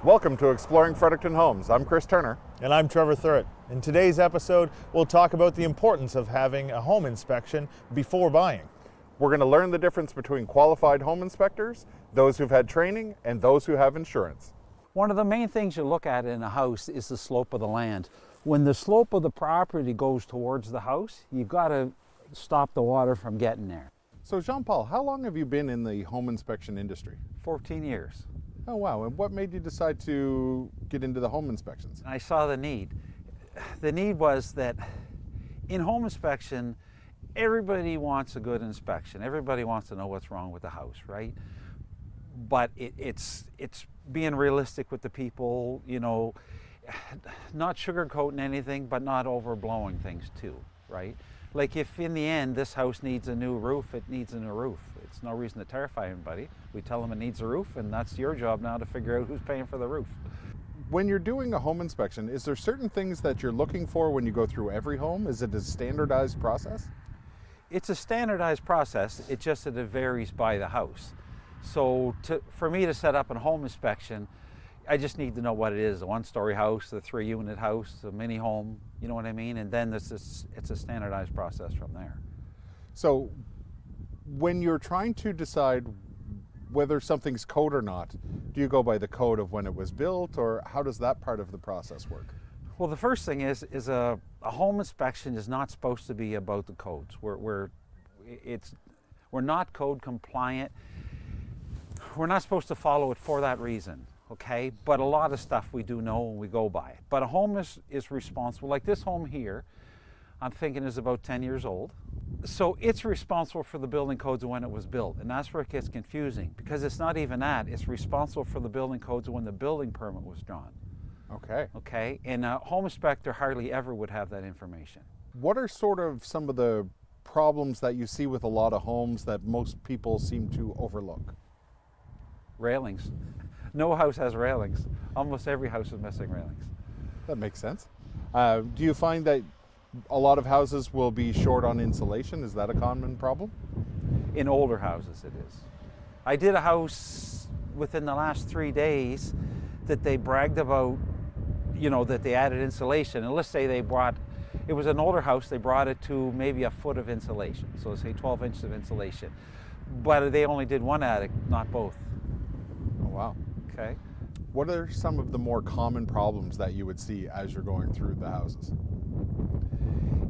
Welcome to Exploring Fredericton Homes. I'm Chris Turner. And I'm Trevor Thurrett. In today's episode, we'll talk about the importance of having a home inspection before buying. We're going to learn the difference between qualified home inspectors, those who've had training, and those who have insurance. One of the main things you look at in a house is the slope of the land. When the slope of the property goes towards the house, you've got to stop the water from getting there. So Jean-Paul, how long have you been in the home inspection industry? 14 years. Oh wow, and what made you decide to get into the home inspections? I saw the need. The need was that in home inspection, everybody wants a good inspection. Everybody wants to know what's wrong with the house, right? But it's being realistic with the people, you know, not sugarcoating anything, but not overblowing things too, right? Like if in the end this house needs a new roof, it needs a new roof. It's no reason to terrify anybody. We tell them it needs a roof, and that's your job now to figure out who's paying for the roof. When you're doing a home inspection, is there certain things that you're looking for when you go through every home? Is it a standardized process? It's a standardized process, it's just that it varies by the house. So for me to set up a home inspection, I just need to know what it is, a one-story house, a three-unit house, a mini home, you know what I mean? And then it's a standardized process from there. So when you're trying to decide whether something's code or not, do you go by the code of when it was built, or how does that part of the process work? Well, the first thing is a home inspection is not supposed to be about the codes. We're not code compliant. We're not supposed to follow it for that reason. Okay, but a lot of stuff we do know and we go by it. But a home is responsible, like this home here, I'm thinking is about 10 years old. So it's responsible for the building codes of when it was built. And that's where it gets confusing, because it's not even that. It's responsible for the building codes of when the building permit was drawn. Okay. Okay, and a home inspector hardly ever would have that information. What are sort of some of the problems that you see with a lot of homes that most people seem to overlook? Railings. No house has railings. Almost every house is missing railings. That makes sense. Do you find that a lot of houses will be short on insulation? Is that a common problem? In older houses it is. I did a house within the last 3 days that they bragged about, you know, that they added insulation. And let's say it was an older house, they brought it to maybe a foot of insulation. So say 12 inches of insulation. But they only did one attic, not both. Oh wow. Okay. What are some of the more common problems that you would see as you're going through the houses?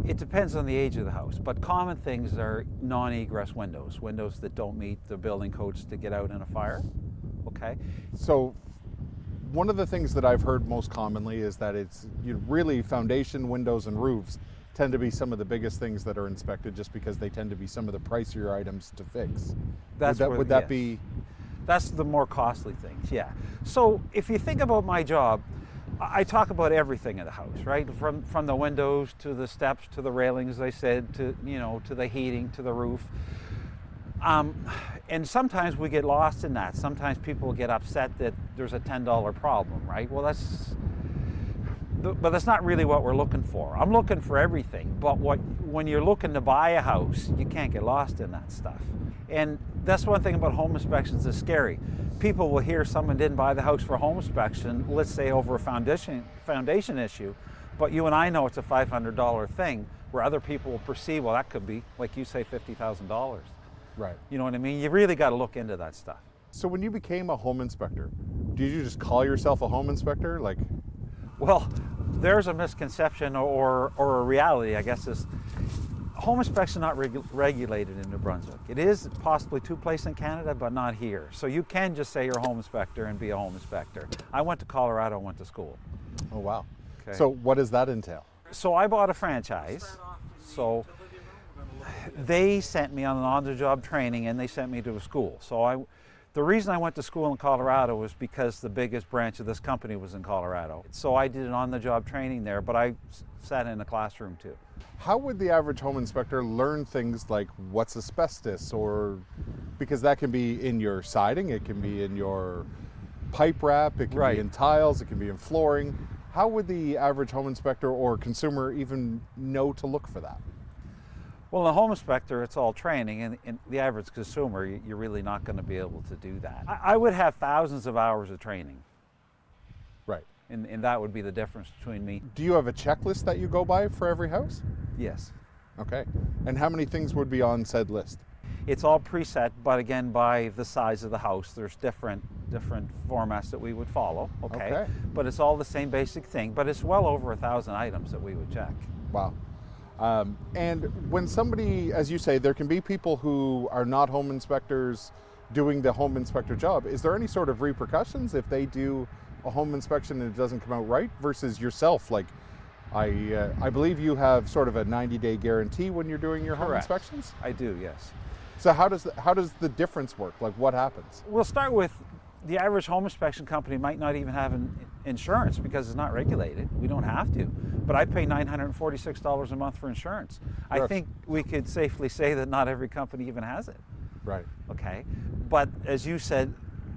It depends on the age of the house, but common things are non-egress windows, windows that don't meet the building codes to get out in a fire. Okay. So one of the things that I've heard most commonly is that really foundation, windows, and roofs tend to be some of the biggest things that are inspected, just because they tend to be some of the pricier items to fix. Would that be? That's the more costly things, yeah. So if you think about my job, I talk about everything in the house, right? From the windows to the steps to the railings, I said, to the heating, to the roof. And sometimes we get lost in that. Sometimes people get upset that there's a $10 problem, right? Well, but that's not really what we're looking for. I'm looking for everything, but when you're looking to buy a house, you can't get lost in that stuff. And that's one thing about home inspections that's scary. People will hear someone didn't buy the house for home inspection, let's say over a foundation issue, but you and I know it's a $500 thing, where other people will perceive, well, that could be, like you say, $50,000. Right. You know what I mean? You really got to look into that stuff. So when you became a home inspector, did you just call yourself a home inspector? Well, there's a misconception or a reality, I guess, is home inspection not regulated in New Brunswick. It is possibly two places in Canada, but not here. So you can just say you're a home inspector and be a home inspector. I went to Colorado and went to school. Oh, wow. Okay. So what does that entail? So I bought a franchise. So they sent me on an on-the-job training, and they sent me to a school. So the reason I went to school in Colorado was because the biggest branch of this company was in Colorado. So I did an on-the-job training there, but I sat in the classroom too. How would the average home inspector learn things like what's asbestos, or because that can be in your siding, it can be in your pipe wrap, it can be in tiles, it can be in flooring. How would the average home inspector or consumer even know to look for that? Well, the home inspector, it's all training, and the average consumer, you're really not going to be able to do that. I would have thousands of hours of training Right. And that would be the difference between me. Do you have a checklist that you go by for every house? Yes. Okay. And how many things would be on said list? It's all preset, but again, by the size of the house, there's different formats that we would follow. Okay. But it's all the same basic thing. But it's well over 1,000 items that we would check. Wow. And when somebody, as you say, there can be people who are not home inspectors doing the home inspector job. Is there any sort of repercussions if they do a home inspection and it doesn't come out right versus yourself? Like, I believe you have sort of a 90-day guarantee when you're doing your home Correct. inspections? I do, yes. So how does the difference work? Like, what happens? We'll start with the average home inspection company might not even have insurance because it's not regulated. We don't have to. But I pay $946 a month for insurance. Yes. I think we could safely say that not every company even has it. Right. Okay. But as you said,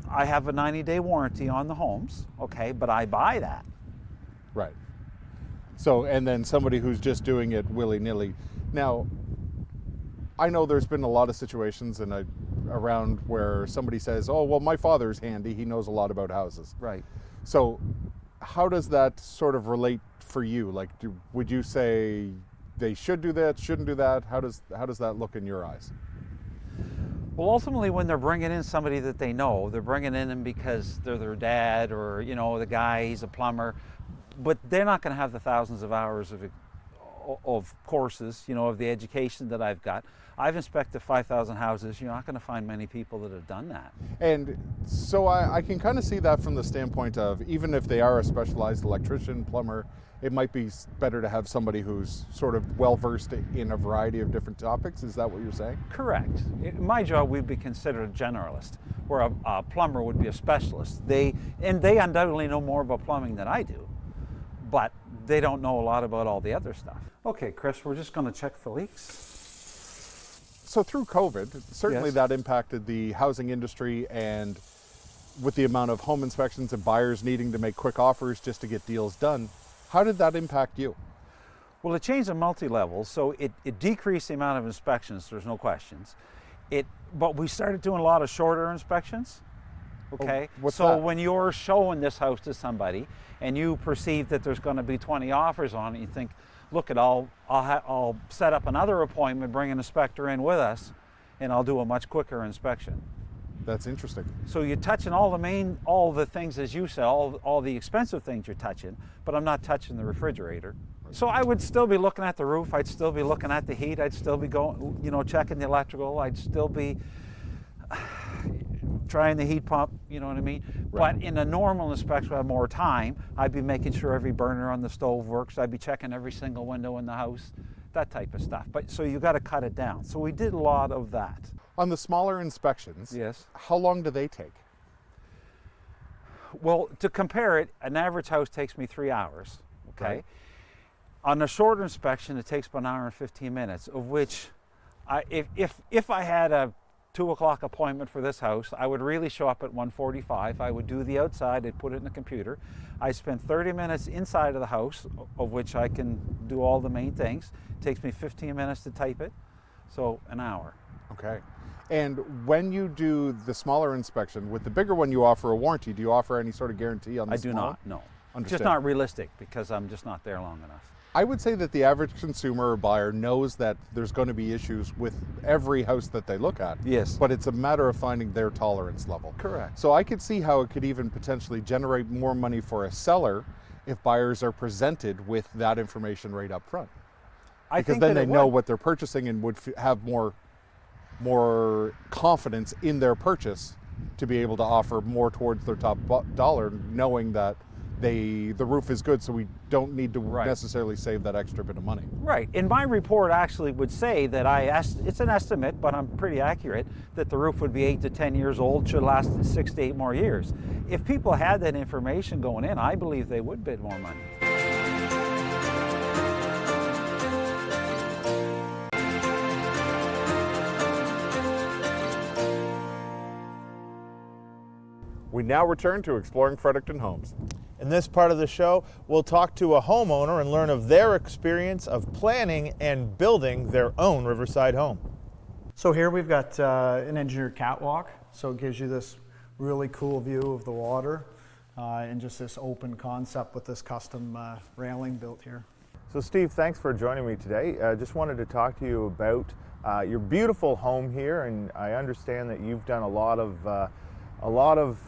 I have a 90-day warranty on the homes. Okay. But I buy that. Right. So, and then somebody who's just doing it willy-nilly. Now, I know there's been a lot of situations around where somebody says, oh, well, my father's handy. He knows a lot about houses. Right. So how does that sort of relate for you? Like, would you say they should do that, shouldn't do that? How does that look in your eyes? Well, ultimately, when they're bringing in somebody that they know, they're bringing in them because they're their dad or, you know, the guy, he's a plumber. But they're not going to have the thousands of hours of courses, you know, of the education that I've got. I've inspected 5,000 houses. You're not going to find many people that have done that. And so I can kind of see that from the standpoint of, even if they are a specialized electrician, plumber, it might be better to have somebody who's sort of well-versed in a variety of different topics. Is that what you're saying? Correct. In my job, we'd be considered a generalist, where a plumber would be a specialist. They undoubtedly know more about plumbing than I do, but they don't know a lot about all the other stuff. Okay, Chris, we're just going to check for leaks. So through COVID, certainly Yes. that impacted the housing industry, and with the amount of home inspections and buyers needing to make quick offers just to get deals done, how did that impact you? Well, it changed the multi-level, so it decreased the amount of inspections, there's no questions. But we started doing a lot of shorter inspections, okay? what's so that? when you're showing this house to somebody and you perceive that there's going to be 20 offers on it, you think, look, I'll set up another appointment, bring an inspector in with us, and I'll do a much quicker inspection. That's interesting. So you're touching all the things, as you said, all the expensive things you're touching, but I'm not touching the refrigerator. So I would still be looking at the roof, I'd still be looking at the heat, I'd still be going, you know, checking the electrical, I'd still be trying the heat pump, you know what I mean? Right. But in a normal inspection, I have more time. I'd be making sure every burner on the stove works. I'd be checking every single window in the house, that type of stuff. But so you got to cut it down. So we did a lot of that. On the smaller inspections, Yes. how long do they take? Well, to compare it, an average house takes me 3 hours, okay? Right. On a shorter inspection, it takes about an hour and 15 minutes, of which if I had a 2 o'clock appointment for this house, I would really show up at 1:45. I would do the outside, I'd put it in the computer. I spend 30 minutes inside of the house, of which I can do all the main things. It takes me 15 minutes to type it, so an hour. Okay. And when you do the smaller inspection, with the bigger one you offer a warranty, do you offer any sort of guarantee on the I do smaller? not, no. Understand. Just not realistic because I'm just not there long enough. I would say that the average consumer or buyer knows that there's going to be issues with every house that they look at. Yes. But it's a matter of finding their tolerance level. Correct. So I could see how it could even potentially generate more money for a seller if buyers are presented with that information right up front. I Because think then that they it know would. what they're purchasing and would have more confidence in their purchase to be able to offer more towards their top dollar, knowing that the roof is good, so we don't need to Right. necessarily save that extra bit of money. Right, and my report actually would say that it's an estimate, but I'm pretty accurate, that the roof would be 8 to 10 years old, should last 6 to 8 more years. If people had that information going in, I believe they would bid more money. We now return to exploring Fredericton homes. In this part of the show, we'll talk to a homeowner and learn of their experience of planning and building their own riverside home. So here we've got an engineered catwalk, so it gives you this really cool view of the water. and just this open concept with this custom railing built here. So Steve, thanks for joining me today. Just wanted to talk to you about your beautiful home here, and I understand that you've done a lot of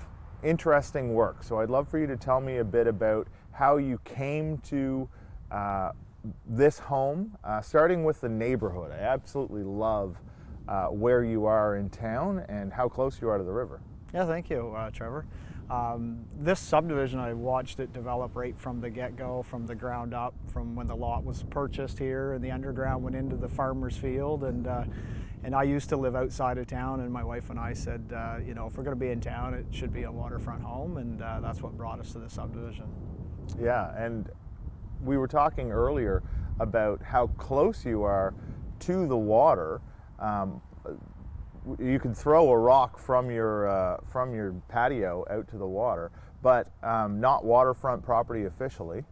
interesting work. So I'd love for you to tell me a bit about how you came to this home, starting with the neighborhood. I absolutely love where you are in town and how close you are to the river. Yeah, thank you, Trevor. This subdivision, I watched it develop right from the get-go, from the ground up, from when the lot was purchased here and the underground went into the farmer's field. And I used to live outside of town, and my wife and I said, you know, if we're going to be in town, it should be a waterfront home, and that's what brought us to the subdivision. Yeah, and we were talking earlier about how close you are to the water. You can throw a rock from your patio out to the water, but not waterfront property officially.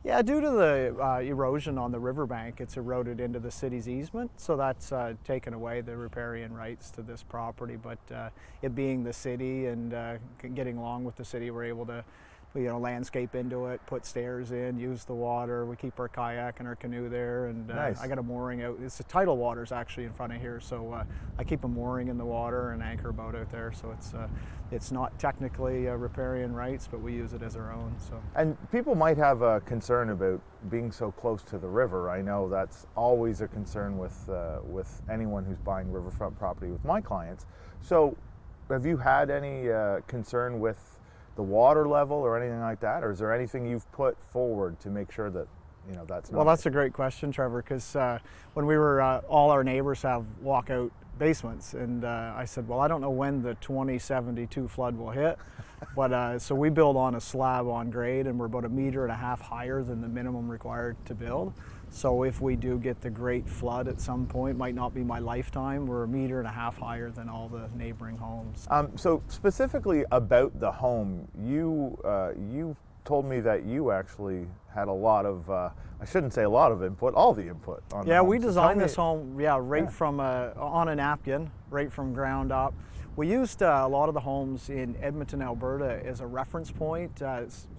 Yeah, due to the erosion on the riverbank, it's eroded into the city's easement, so that's taken away the riparian rights to this property. But it being the city and getting along with the city, we're able to, you know, landscape into it, put stairs in, use the water. We keep our kayak and our canoe there, and nice. I got a mooring out. It's the tidal water's actually in front of here, so I keep a mooring in the water and anchor boat out there. So it's not technically riparian rights, but we use it as our own. So. And people might have a concern about being so close to the river. I know that's always a concern with anyone who's buying riverfront property with my clients. So, have you had any concern with the water level or anything like that, or is there anything you've put forward to make sure that, you know, that's not? Well, that's a great question, Trevor, because when we were, all our neighbors have walkout basements, and I said, well, I don't know when the 2072 flood will hit, but so we build on a slab on grade, and we're about 1.5 meters higher than the minimum required to build. So if we do get the great flood at some point, might not be my lifetime, we're 1.5 meters higher than all the neighboring homes. So specifically about the home, you told me that you actually had a lot of, I shouldn't say a lot of input, all the input on the home. We designed this home, from on a napkin, right from ground up. We used a lot of the homes in Edmonton, Alberta as a reference point.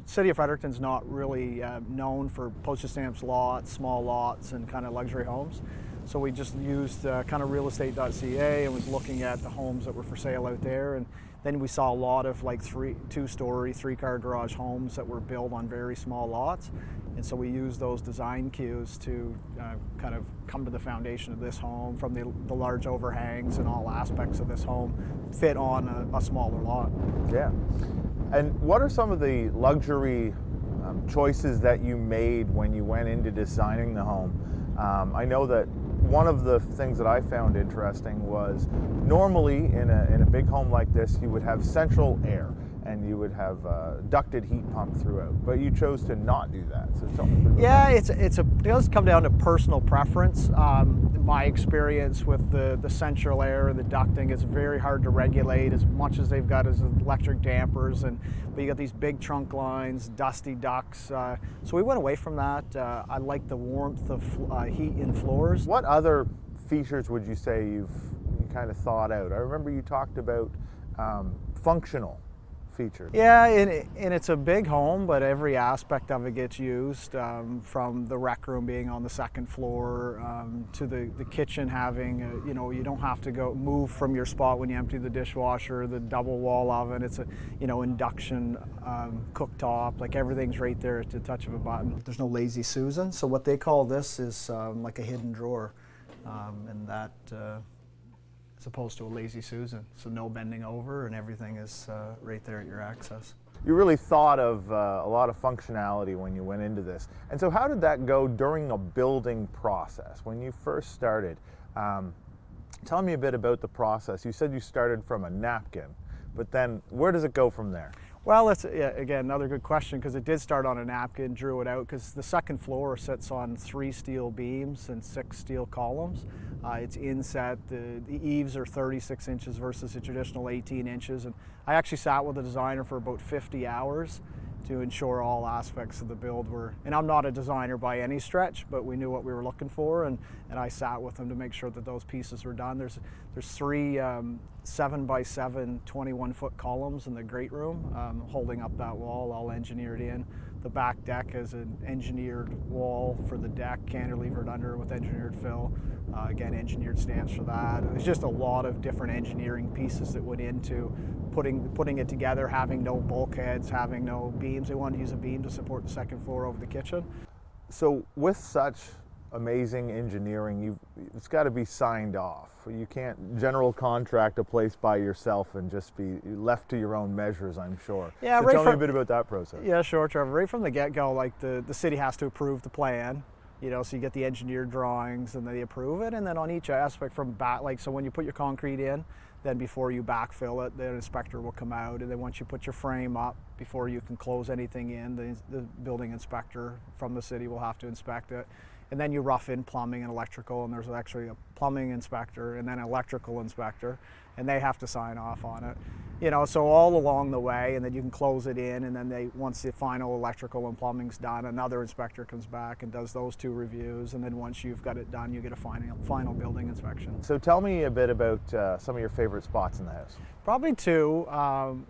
City of Fredericton's not really known for postage stamps lots, small lots, and kind of luxury homes. So we just used kind of realestate.ca and was looking at the homes that were for sale out there. And then we saw a lot of like two-story, three-car garage homes that were built on very small lots. And so we used those design cues to kind of come to the foundation of this home, from the large overhangs and all aspects of this home fit on a smaller lot. Yeah. And what are some of the luxury choices that you made when you went into designing the home? I know that one of the things that I found interesting was normally in a big home like this, you would have central air and you would have ducted heat pump throughout, but you chose to not do that. So tell me a bit about that. It does come down to personal preference. My experience with the central air, the ducting, is very hard to regulate as much as they've got as electric dampers, but you got these big trunk lines, dusty ducts. So we went away from that. I like the warmth of heat in floors. What other features would you say you kind of thought out? I remember you talked about functional features. Yeah, and it's a big home, but every aspect of it gets used, from the rec room being on the second floor to the kitchen having, you know, you don't have to go move from your spot when you empty the dishwasher, the double wall oven. It's a, you know, induction cooktop, like everything's right there at the touch of a button. There's no lazy Susan, so what they call this is like a hidden drawer, and that as opposed to a lazy Susan. So no bending over, and everything is right there at your access. You really thought of a lot of functionality when you went into this. And so how did that go during the building process? When you first started, tell me a bit about the process. You said you started from a napkin, but then where does it go from there? Well, that's, again, another good question, because it did start on a napkin, drew it out, because the second floor sits on 3 steel beams and 6 steel columns. It's inset. The eaves are 36 inches versus the traditional 18 inches. And I actually sat with the designer for about 50 hours to ensure all aspects of the build were, and I'm not a designer by any stretch, but we knew what we were looking for, and I sat with them to make sure that those pieces were done. There's 3 7x7 21-foot columns in the great room holding up that wall, all engineered in. The back deck is an engineered wall for the deck, cantilevered under with engineered fill. Again, engineered stamps for that. There's just a lot of different engineering pieces that went into putting it together, having no bulkheads, having no beams. They wanted to use a beam to support the second floor over the kitchen. So with such amazing engineering, it's got to be signed off. You can't general contract a place by yourself and just be left to your own measures, I'm sure. Yeah, so right tell me a bit about that process. Yeah, sure, Trevor. Right from the get-go, like the city has to approve the plan, you know, so you get the engineered drawings and they approve it, and then on each aspect from back, like so when you put your concrete in, then before you backfill it, the inspector will come out, and then once you put your frame up, before you can close anything in, the building inspector from the city will have to inspect it. And then you rough in plumbing and electrical, and there's actually a plumbing inspector and then an electrical inspector, and they have to sign off on it. You know, so all along the way, and then you can close it in, and then once the final electrical and plumbing's done, another inspector comes back and does those 2 reviews, and then once you've got it done, you get a final building inspection. So tell me a bit about some of your favorite spots in the house. Probably 2.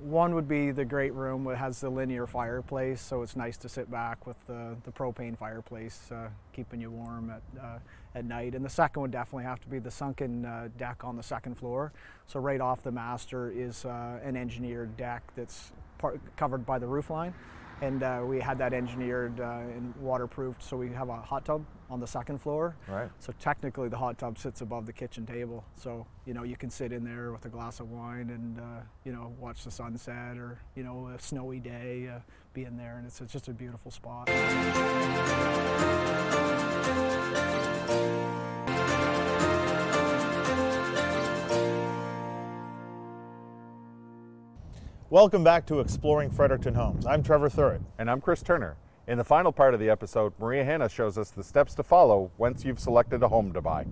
One would be the great room. It has the linear fireplace, so it's nice to sit back with the propane fireplace, keeping you warm at night. And the second would definitely have to be the sunken deck on the second floor. So right off the master is an engineered deck that's covered by the roof line. And we had that engineered and waterproofed, so we have a hot tub on the second floor. Right. So technically the hot tub sits above the kitchen table. So, you know, you can sit in there with a glass of wine and, you know, watch the sunset, or, you know, a snowy day, be in there, and it's just a beautiful spot. Welcome back to Exploring Fredericton Homes. I'm Trevor Thurrett. And I'm Chris Turner. In the final part of the episode, Maria Hanna shows us the steps to follow once you've selected a home to buy.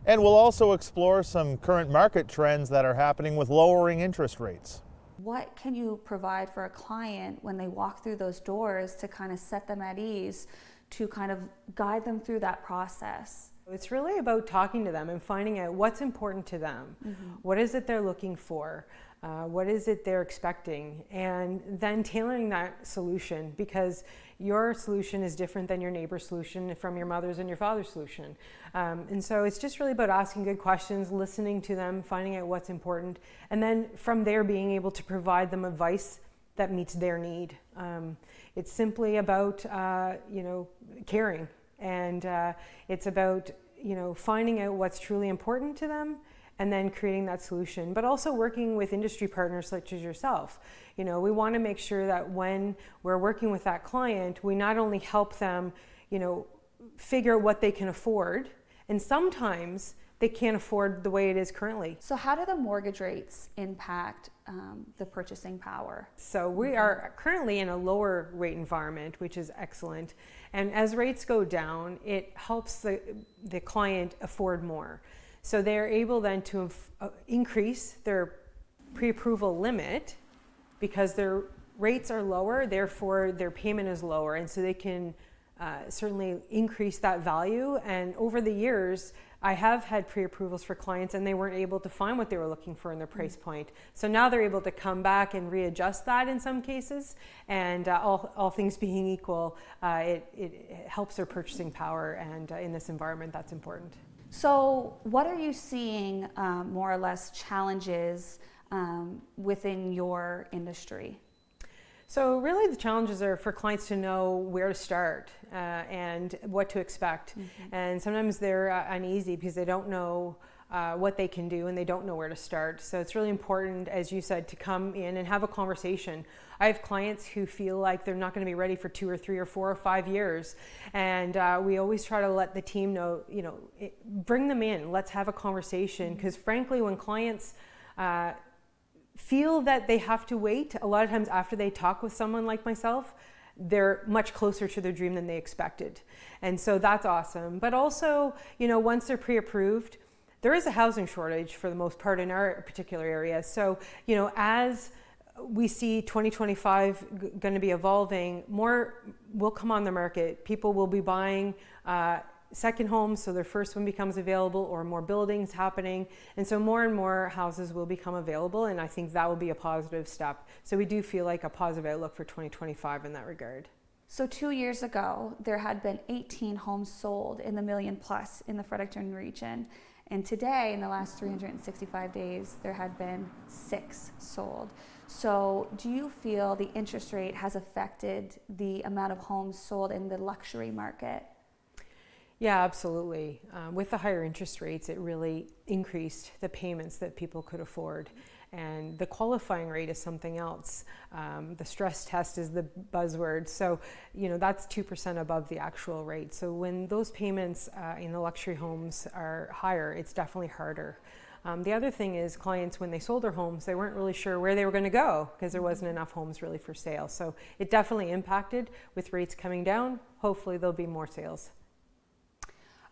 And we'll also explore some current market trends that are happening with lowering interest rates. What can you provide for a client when they walk through those doors to kind of set them at ease, to kind of guide them through that process? It's really about talking to them and finding out what's important to them. What is it they're looking for? What is it they're expecting? And then tailoring that solution, because your solution is different than your neighbor's solution, from your mother's and your father's solution. And so it's just really about asking good questions, listening to them, finding out what's important, and then from there being able to provide them advice that meets their need. It's simply about caring, and it's about finding out what's truly important to them, and then creating that solution, but also working with industry partners such as yourself. We want to make sure that when we're working with that client, we not only help them, figure out what they can afford, and sometimes they can't afford the way it is currently. So how do the mortgage rates impact the purchasing power? So we are currently in a lower rate environment, which is excellent. And as rates go down, it helps the client afford more. So they're able then to increase their pre-approval limit because their rates are lower, therefore their payment is lower. And so they can certainly increase that value. And over the years, I have had pre-approvals for clients and they weren't able to find what they were looking for in their price point. So now they're able to come back and readjust that in some cases. And all things being equal, it helps their purchasing power. And in this environment, that's important. So what are you seeing more or less challenges within your industry? So really the challenges are for clients to know where to start and what to expect. And sometimes they're uneasy because they don't know what they can do and they don't know where to start. So it's really important, as you said, to come in and have a conversation. I have clients who feel like they're not going to be ready for 2 or 3 or 4 or 5 years. And we always try to let the team know, bring them in, let's have a conversation. Because frankly, when clients feel that they have to wait, a lot of times after they talk with someone like myself, they're much closer to their dream than they expected. And so that's awesome. But also, once they're pre-approved, there is a housing shortage for the most part in our particular area. So, as we see 2025 going to be evolving, more will come on the market. People will be buying second homes, so their first one becomes available, or more buildings happening. And so more and more houses will become available, and I think that will be a positive step. So we do feel like a positive outlook for 2025 in that regard. So 2 years ago, there had been 18 homes sold in the million plus in the Fredericton region. And today, in the last 365 days, there had been 6 sold. So do you feel the interest rate has affected the amount of homes sold in the luxury market? Yeah, absolutely. With the higher interest rates, it really increased the payments that people could afford. And the qualifying rate is something else. The stress test is the buzzword. So, that's 2% above the actual rate. So when those payments in the luxury homes are higher, it's definitely harder. The other thing is clients, when they sold their homes, they weren't really sure where they were going to go because there wasn't enough homes really for sale. So it definitely impacted. With rates coming down, hopefully there'll be more sales.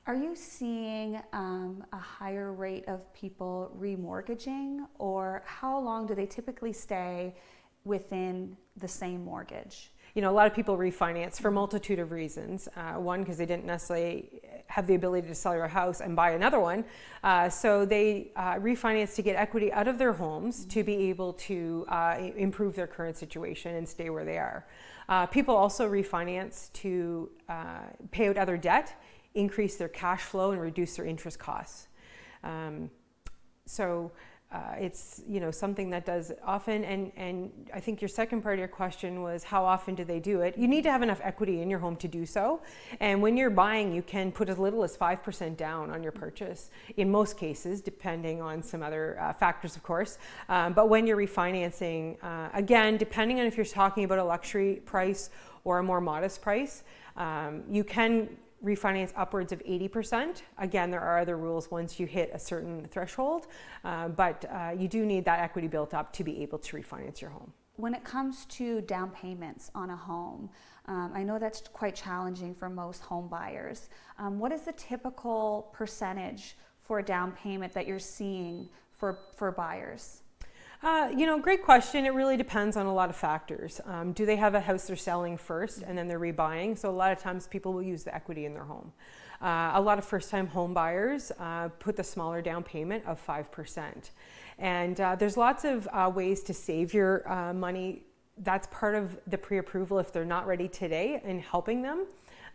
Are you seeing a higher rate of people remortgaging, or how long do they typically stay within the same mortgage? A lot of people refinance for a multitude of reasons. One, because they didn't necessarily have the ability to sell their house and buy another one. So they refinance to get equity out of their homes to be able to improve their current situation and stay where they are. People also refinance to pay out other debt, increase their cash flow, and reduce their interest costs. It's something that does often, and I think your second part of your question was how often do they do it? You need to have enough equity in your home to do so, and when you're buying, you can put as little as 5% down on your purchase in most cases, depending on some other factors, of course. But when you're refinancing, again, depending on if you're talking about a luxury price or a more modest price, you can refinance upwards of 80%. Again, there are other rules once you hit a certain threshold, but you do need that equity built up to be able to refinance your home. When it comes to down payments on a home, I know that's quite challenging for most home buyers. What is the typical percentage for a down payment that you're seeing for buyers? Great question. It really depends on a lot of factors. Do they have a house they're selling first and then they're rebuying? So a lot of times people will use the equity in their home. A lot of first-time home buyers put the smaller down payment of 5%. And there's lots of ways to save your money. That's part of the pre-approval if they're not ready today in helping them.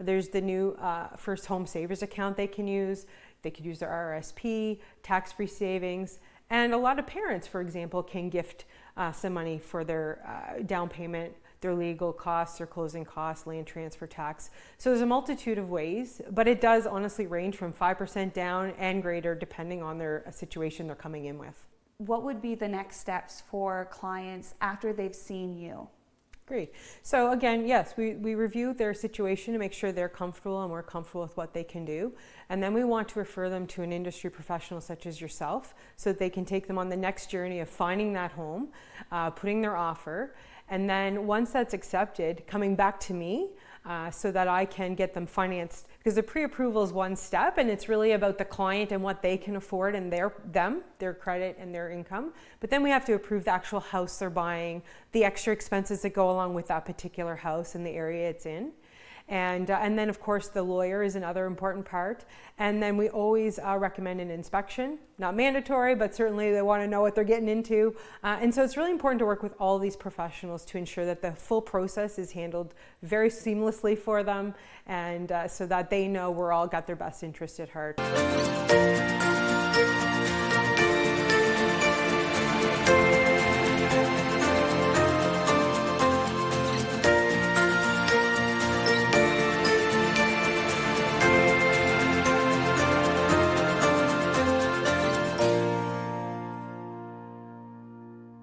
There's the new First Home Savers account they can use. They could use their RRSP, tax-free savings. And a lot of parents, for example, can gift some money for their down payment, their legal costs, their closing costs, land transfer tax. So there's a multitude of ways, but it does honestly range from 5% down and greater depending on their situation they're coming in with. What would be the next steps for clients after they've seen you? Great. So again, yes, we review their situation to make sure they're comfortable and we're comfortable with what they can do. And then we want to refer them to an industry professional such as yourself so that they can take them on the next journey of finding that home, putting their offer, and then once that's accepted, coming back to me so that I can get them financed. Because the pre-approval is one step and it's really about the client and what they can afford and their credit and their income. But then we have to approve the actual house they're buying, the extra expenses that go along with that particular house and the area it's in. And then, of course, the lawyer is another important part. And then we always recommend an inspection. Not mandatory, but certainly they want to know what they're getting into. And so it's really important to work with all these professionals to ensure that the full process is handled very seamlessly for them and so that they know we're all got their best interest at heart.